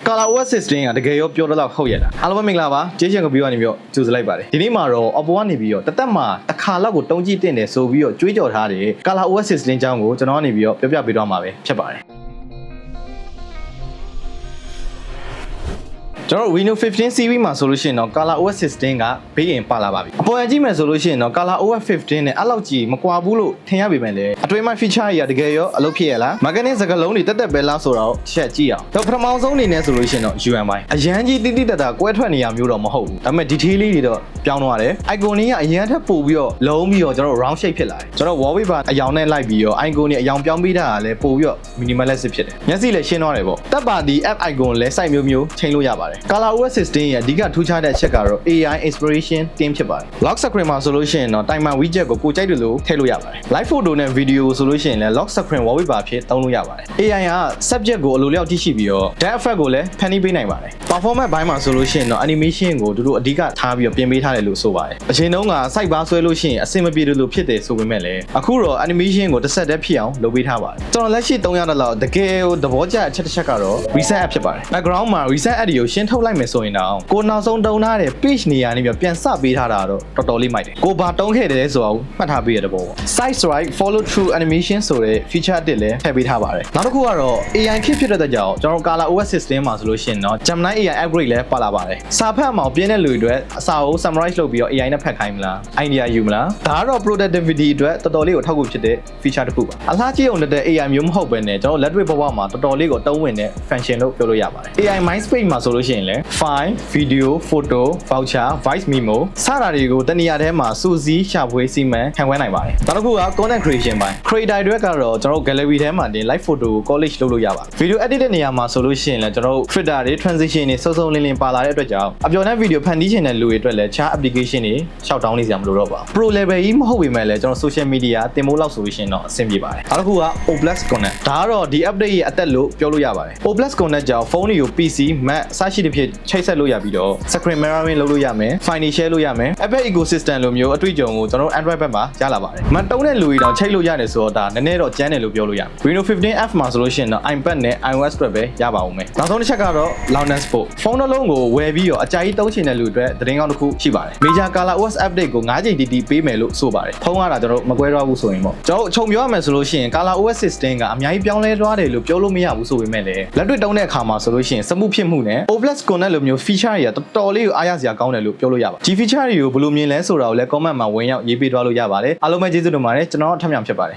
Color OS system ကတကယ်ရောပြောတော့ဟုတ်ရတာအားလုံးမင်္ဂလာပါကျေးဇူးကပြီးတော့နေပြီးတော့ကြိုဆိုလိုက်ပါတယ်ဒီနေ့မှာတော့ Oppo ကနေပြီးတော့တစ်သက်မှာတစ်ခါလောက်ကိုတုံးကြည့်တင်တယ်ဆိုပြီးတော့ကြွေးကြော်ထားတယ် Color OS system အကြောင်းကိုကျွန်တော်ကနေပြီးတော့ပြောပြပေးတော့မှာပဲဖြစ်ပါတယ်ကျွန်တော် Windows 15 series မှာဆိုလို့ရှိရင်တော့ Color OS system ကဘေးရင်ပါလာပါပြီအပေါ်ကြည့်မယ်ဆိုလို့ရှိရင်တော့ Color OS 15နဲ့အဲ့လောက်ကြီးမကွာဘူးလို့ထင်ရပေမဲ့လည်းအတွင်းမှာ feature တွေကတကယ်ရောအလုပ်ဖြစ်ရလား marketing စကားလုံးတွေတက်ပဲလားဆိုတော့ချက်ကြည့်အောင်တော့ပထမဆုံးအနေနဲ့ဆိုလို့ရှိရင်တော့ UI အရန်ကြီးတိတိတတ်တာကွဲထွက်နေရမျိုးတော့မဟုတ်ဘူးဒါပေမဲ့ detail လေးတွေတော့ပြောင်းသွားတယ် icon တွေကအရန်ထပ်ပို့ပြီးတော့လုံးပြီးတော့ကျွန်တော် round shape ဖြစ်လာတယ်ကျွန်တော် wallpaper အယောင်နဲ့လိုက်ပြီးတော့ icon တွေအယောင်ပြောင်းပေးတာကလည်းပို့ပြီးတော့ minimalist ဖြစ်တယ်မျက်စိလည်းရှင်းသွားတယ်ပေါ့တက်ပါဒီ app icon လည်း site မျိုးချိန်လို့ရပါတယ် Color OS system ရဲ့အဓိကထူးခြားတဲ့အချက်ကတော့ AI inspiration team ဖြစ်ပါတယ် lock screen မှာဆိုလို့ရှိရင်တော့ timer widget ကိုကြိုက်တယ်လို့ထည့်လို့ရပါတယ် live photo နဲ့ video ဆိုလို့ရှိရင်လည်း lock screen wallpaper ဖြစ်သုံးလို့ရပါတယ် AI က subject ကိုအလိုလျောက်ကြည့်ရှိပြီးတော့ depth effect ကိုလည်းဖန်တီးပေးနိုင်ပါတယ် performance ဘိုင်းမှာဆိုလို့ရှိရင်တော့ animation ကိုတို့အဓိကထားပြီးတော့ပြင်ပေးထားတယ်လို့ဆိုပါတယ်အချိန်တုန်းက site bar ဆွဲလို့ရှိရင်အဆင်မပြေတယ်လို့ဖြစ်တယ်ဆိုပေမဲ့လည်းအခုတော့ animation ကိုတစ်ဆက်တည်းဖြစ်အောင်လုပ်ပေးထားပါတယ်ကျွန်တော်လက်ရှိ300လောက်တကယ်ကိုသဘောကျအချက်တစ်ချက်ကတော့ reset app ဖြစ်ပါတယ် background မှာ reset app တွေကိုရှင်းထုတ်လိုက်မယ်ဆိုရင်တော့ကိုနောက်ဆုံးတုံးထားတဲ့ page နေရာနေပြီးပြန်စပေးထားတာတော့တော်တော်လေးမိုက်တယ်ကိုဘာတုံးခဲ့တယ်ဆိုတော့မှတ်ထားပေးရတဲ့ပုံပေါ့ site right follow through animation ဆိုတဲ့ feature တစ်လည်းထည့်ပေးထားပါတယ်နောက်တစ်ခုကတော့ AI ဖြစ်တဲ့ကြောင့်ကျွန်တော် Color OS system မှာဆိုလို့ရှိရင်တော့ Gemini AI upgrade လည်းပါလာပါတယ်စာဖတ်မှာပြင်းတဲ့လူတွေအတွက်အစာကို summarize လုပ်ပြီးတော့ AI နဲ့ဖတ်ခိုင်းမလား idea ယူမလားဒါကတော့ productivity အတွက်တော်တော်လေးကိုထောက်ကူဖြစ်တဲ့ feature တစ်ခုပါအလားကြည့်အောင်တဲ့ AI မျိုးမဟုတ်ဘဲနဲ့ကျွန်တော်လက်တွေ့ဘဝမှာတော်တော်လေးကိုတုံးဝင်တဲ့ function လို့ပြောလို့ရပါတယ် AI mind space မှာဆိုလို့ရှိရင်လည်း file video photo voucher voice memo စတာတွေကိုတနေရာထဲမှာစုစည်းရှာဖွေစီမံခံခွဲနိုင်ပါတယ်နောက်တစ်ခုက content creation ပိုင်း creator တွေကတော့ကျွန်တော် gallery ထဲမှာတင် live photo ကို collage လုပ်လို့ရပါတယ် video edit တဲ့နေရာမှာဆိုလို့ရှိရင်လည်းကျွန်တော် filter တွေ transition တွေစုံစုံလင်းလင်းပါလာတဲ့အတွက်ကြောင့်အပျော်တဲ့ video ဖန်တီးချင်တဲ့လူတွေအတွက်လည်း chat application တွေရှောက်တောင်းနေစရာမလိုတော့ပါဘူး pro level ကြီးမဟုတ်ပေမဲ့လည်းကျွန်တော် social media တင်မိုးလောက်ဆိုလို့ရှိရင်တော့အဆင်ပြေပါတယ်နောက်တစ်ခုက O+ connect ဒါကတော့ဒီ update ရဲ့အသက်လို့ပြောလို့ရပါတယ် O+ connect ကြောင့်ဖုန်းတွေကို PC Mac စရှိတဲ့ဖြစ်ချိတ်ဆက်လို့ရပြီးတော့ screen mirroring လုပ်လို့ရမယ် file share လို့ရမယ် Apple ecosystem လိုမျိုးအတွေ့အကြုံကိုကျွန်တော် Android ဘက်မှာရလာပါတယ်မတုံးတဲ့လူတွေတောင်ချိတ်လို့ရတယ်ဆိုတော့ဒါနည်းနည်းတော့ကျန်းတယ်လို့ပြောလို့ရမယ် Windows 15F မှာဆိုလို့ရှိရင်တော့ iPad နဲ့ iOS အတွက်ပဲရပါဦးမယ်နောက်ဆုံးတစ်ချက်ကတော့ loudness support ဖုန်းတစ်လုံးကိုဝယ်ပြီးတော့အကြိုက်သုံးချင်တဲ့လူတွေအတွက်သတင်းကောင်းတစ်ခုရှိပါတယ် Major Color OS update ကို9ချိန်တီတီပေးမယ်လို့ဆိုပါတယ်ဖုန်းကတော့ကျွန်တော်မကွဲတော့ဘူးဆိုရင်ပေါ့ကျွန်တော်အချုပ်ပြောရမယ်ဆိုလို့ရှိရင် Color OS system ကအများကြီးပြောင်းလဲသွားတယ်လို့ပြောလို့မရဘူးဆိုပေမဲ့လည်းလက်တွေ့တုံးတဲ့အခါမှာဆိုလို့ရှိရင်စမှုဖြစ်မှုနဲ့ O+ connect လိုမျိုး feature တွေကတော်တော်လေးကိုအားရစရာကောင်းတယ်လို့ပြောလို့ရပါတယ်ဒီ feature တွေကိုဘယ်လိုမြင်လဲဆိုတာကိုလည်း comment မှာဝင်ရောက်ရေးပေးသွားလို့ရပါတယ်အားလုံးပဲကျေးဇူးတင်ပါတယ်ကျွန်တော်ထပ်မံဖြစ်ပါတယ်